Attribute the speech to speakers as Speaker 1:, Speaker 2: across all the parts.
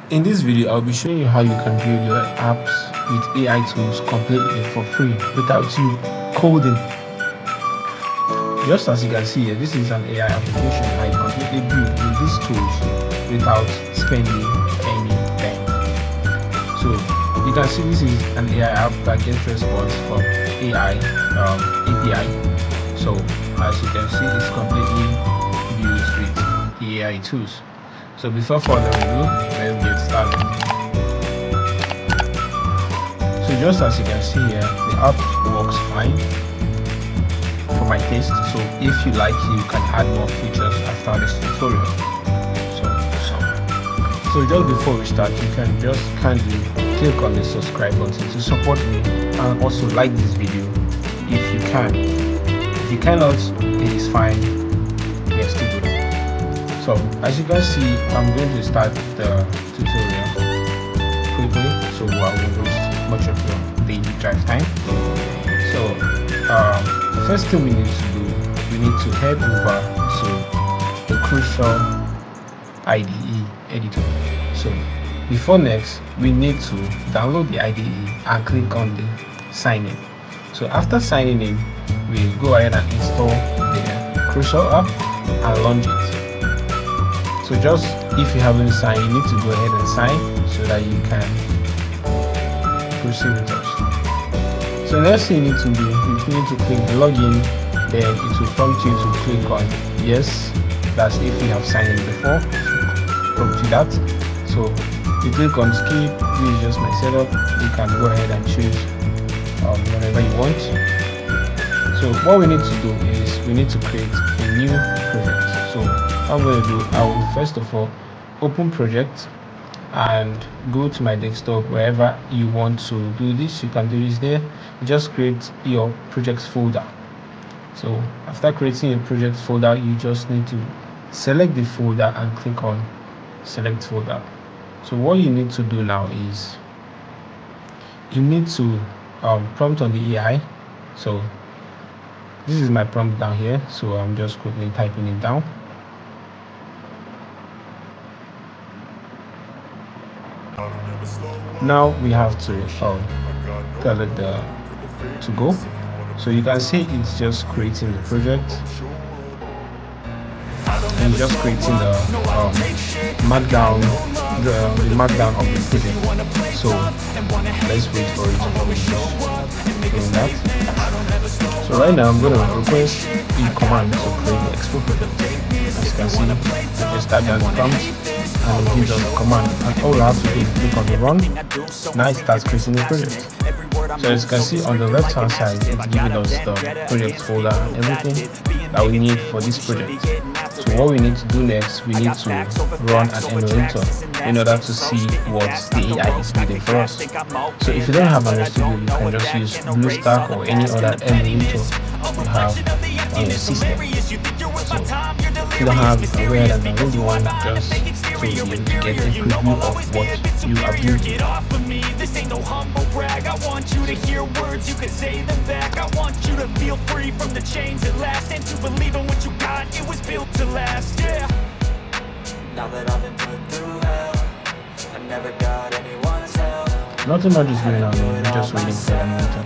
Speaker 1: In this video, I'll be showing you how you can build your apps with AI tools completely for free without you coding. Just as you can see here, this is an AI application I completely built with these tools without spending anything. So you can see this is an AI app that gets response from AI API. So as you can see, it's completely built with the AI tools. So before further ado, let's get started. So just as you can see here, the app works fine for my taste. So if you like, you can add more features after this tutorial. So just before we start, you can just kindly click on the subscribe button to support me, and also like this video if you can. If you cannot, it is fine. We are still good. So as you can see, I'm going to start the tutorial quickly, so I won't waste much of your daily drive time. So the first thing we need to do, we need to head over to the crucial IDE editor. So before next, we need to download the IDE and click on the sign in. So after signing in, we go ahead and install the crucial app and launch it. So just if you haven't signed, you need to go ahead and sign so that you can proceed with us. So next thing you need to do, you need to click the login, then it will prompt you to click on yes. That's if you have signed in before. Prompt you that. So you click on skip. This is just my setup. You can go ahead and choose whatever you want. So what we need to do is we need to create a new project. So what I'm going to do, I will first of all open project and go to my desktop. Wherever you want to do this, you can do this there. Just create your projects folder. So after creating a project folder, you just need to select the folder and click on select folder. So what you need to do now is you need to prompt on the AI. So this is my prompt down here, so I'm just quickly typing it down. Now we have to tell it to go. So you can see it's just creating the project and just creating the markdown, the markdown of the project. So let's wait for it to finish doing that. So right now I'm going to request a command to create the expo project. As you can see, I just type down the prompt and it gives us a command, and all we have to do is click on the run. Now it starts creating the project. So as you can see on the left hand side, it's giving us the project folder and everything that we need for this project. So what we need to do next, we need to run an emulator in order to see what the AI is reading for us. So if you don't have an studio, you can just use BlueStack or any other emulator you have on your system. So if you don't have it, go ahead and download one just to be able to get a preview of what you are building.
Speaker 2: This ain't no humble brag. I want you to hear words, you can say them back. I want you to feel free from the chains at last, and to believe in what you got, it was built to last, yeah. Now that I've been put through hell, I never got anyone's help.
Speaker 1: Nothing much is going on, we're just waiting for the monitor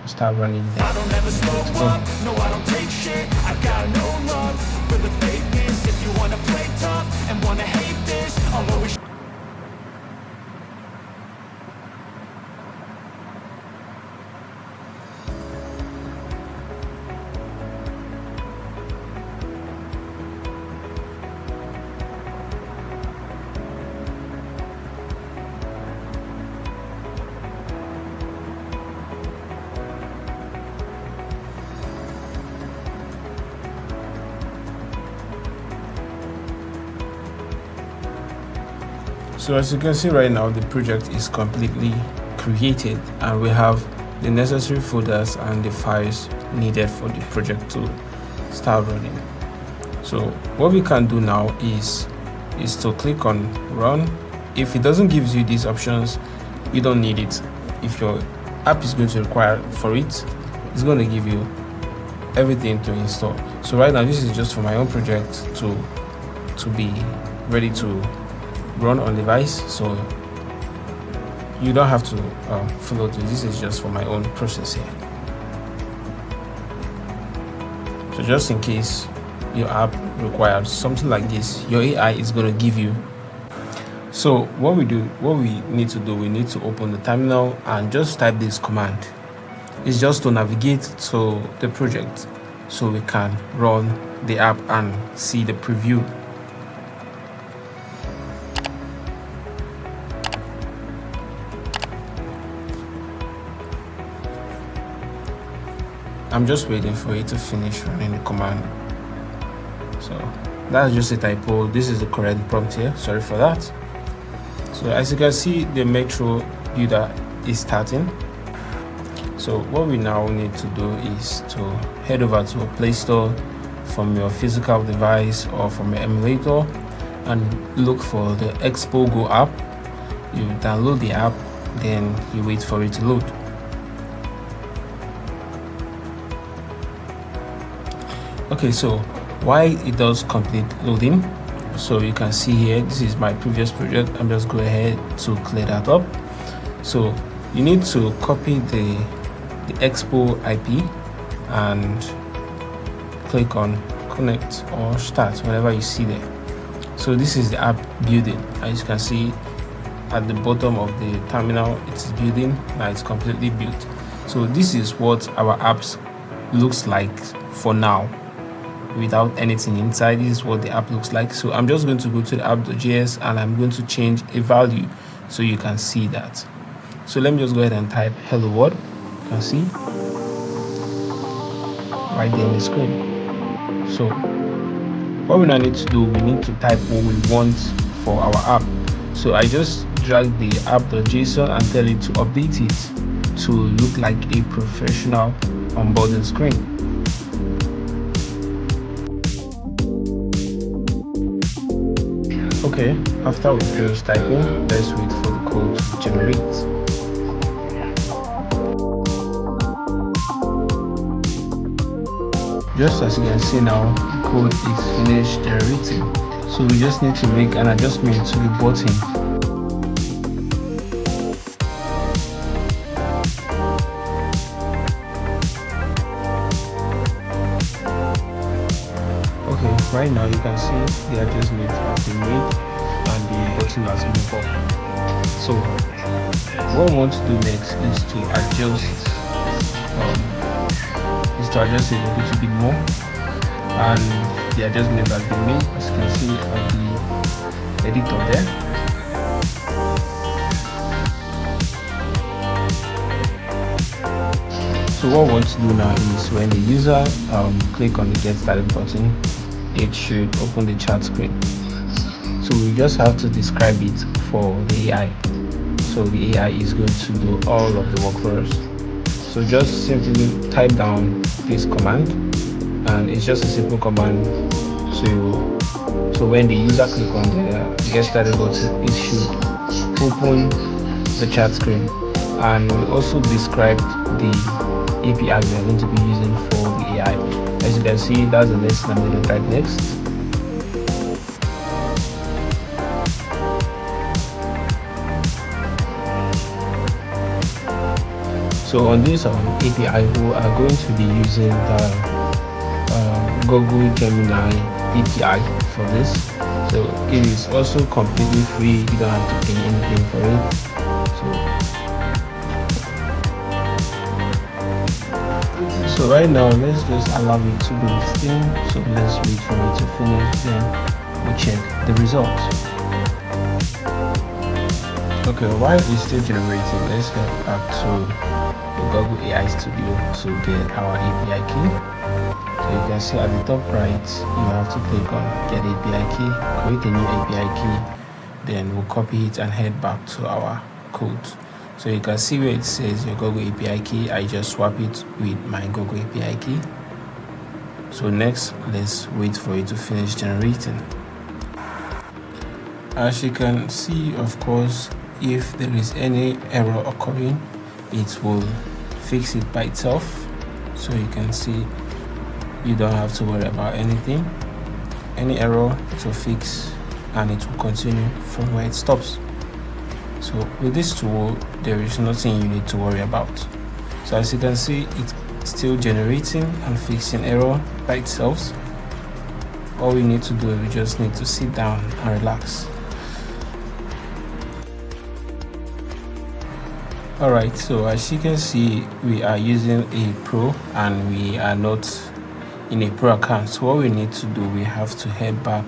Speaker 1: to start running.
Speaker 2: I don't ever slow up, no I don't take shit. I got no love for the fakeness. If you wanna play tough and wanna hate this, I'll always
Speaker 1: So as you can see right now, the project is completely created and we have the necessary folders and the files needed for the project to start running. So what we can do now is to click on run. If it doesn't give you these options, you don't need it. If your app is going to require for it, it's going to give you everything to install. So right now this is just for my own project to be ready to run on device, so you don't have to follow this. This is just for my own process here. So just in case your app requires something like this, your AI is going to give you. So what we need to do, we need to open the terminal and just type this command. It's just to navigate to the project so we can run the app and see the preview. I'm just waiting for it to finish running the command. So that's just a typo. This is the correct prompt here. Sorry for that. So as you can see, the Metro builder is starting. So what we now need to do is to head over to a Play Store from your physical device or from your emulator and look for the Expo Go app. You download the app, then you wait for it to load. Okay, so while it does complete loading, so you can see here, this is my previous project. I'm just go ahead to clear that up. So you need to copy the Expo IP and click on connect or start whenever you see there. So this is the app building. As you can see at the bottom of the terminal, it is building. Now it's completely built. So this is what our apps looks like for now, without anything inside. This is what the app looks like. So I'm just going to go to the app.js and I'm going to change a value so you can see that. So let me just go ahead and type hello world. You can see right there in the screen. So what we now need to do, we need to type what we want for our app. So I just drag the app.json and tell it to update it to look like a professional onboarding screen. Okay, after we finish typing, let's wait for the code to generate. Just as you can see now, the code is finished generating. So we just need to make an adjustment to the button. Okay, right now you can see the adjustment has been made and the button has moved up. So what we want to do next is to adjust it a little bit more, and the adjustment has been made, as you can see on the editor there. So what we want to do now is when the user click on the get started button, it should open the chat screen. So we just have to describe it for the AI. So the AI is going to do all of the work for us. So just simply type down this command, and it's just a simple command. So when the user click on the get started button, it should open the chat screen. And we also described the API we are going to be using for the AI. As you can see, that's the next. I'm going to type next. So on this API, we are going to be using the Google Gemini API for this. So it is also completely free. You don't have to pay anything for it. So right now, let's just allow it to do its thing. So let's wait for it to finish, then we'll check the results. Okay, while it's still generating, let's get back to the Google AI Studio to get our API key. So you can see at the top right, you have to click on get API key, create a new API key, then we'll copy it and head back to our code. So you can see where it says your Google API key. I just swap it with my Google API key. So next, let's wait for it to finish generating. As you can see, of course, if there is any error occurring, it will fix it by itself. So you can see you don't have to worry about anything. Any error, it will fix and it will continue from where it stops. So with this tool, there is nothing you need to worry about. So as you can see, it's still generating and fixing error by itself. All we need to do, we just need to sit down and relax. Alright, so as you can see, we are using a pro and we are not in a pro account. So what we need to do, we have to head back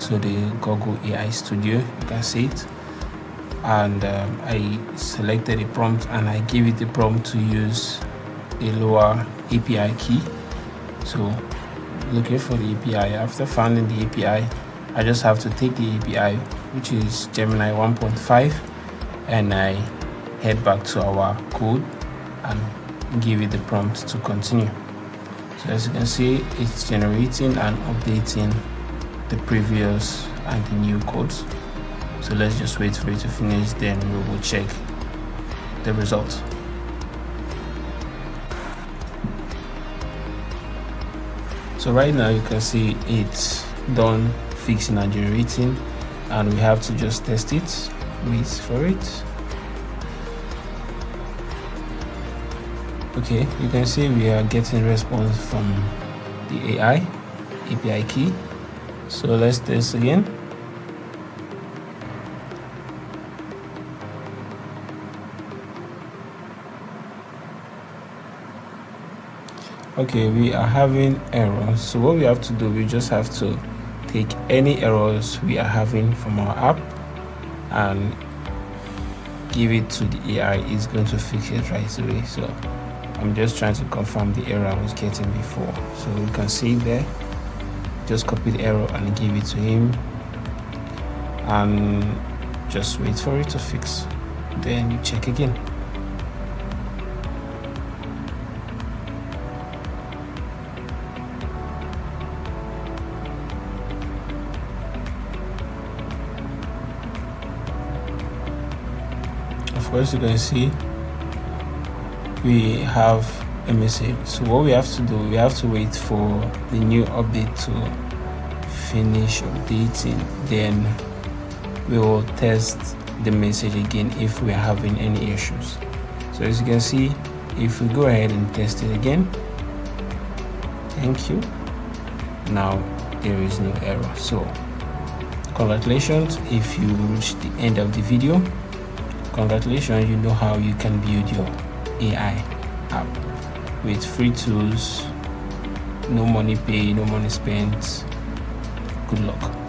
Speaker 1: to the Google AI Studio. You can see it, and I selected a prompt and I gave it the prompt to use a lower API key. So looking for the API, after finding the API, I just have to take the API, which is Gemini 1.5, and I head back to our code and give it the prompt to continue. So as you can see, it's generating and updating the previous and the new codes. So let's just wait for it to finish, then we will check the result. So right now you can see it's done fixing and generating, and we have to just test it. Wait for it. Okay, you can see we are getting response from the AI API key. So let's test again. Okay, we are having errors. So what we have to do, we just have to take any errors we are having from our app and give it to the AI. It's going to fix it right away. So I'm just trying to confirm the error I was getting before. So you can see there, just copy the error and give it to him and just wait for it to fix. Then you check again. Of course, you can see we have a message. So what we have to do, we have to wait for the new update to finish updating, then we will test the message again if we are having any issues. So as you can see, if we go ahead and test it again, thank you, now there is no error. So congratulations, if you reached the end of the video, congratulations, you know how you can build your AI app with free tools, no money paid, no money spent. Good luck.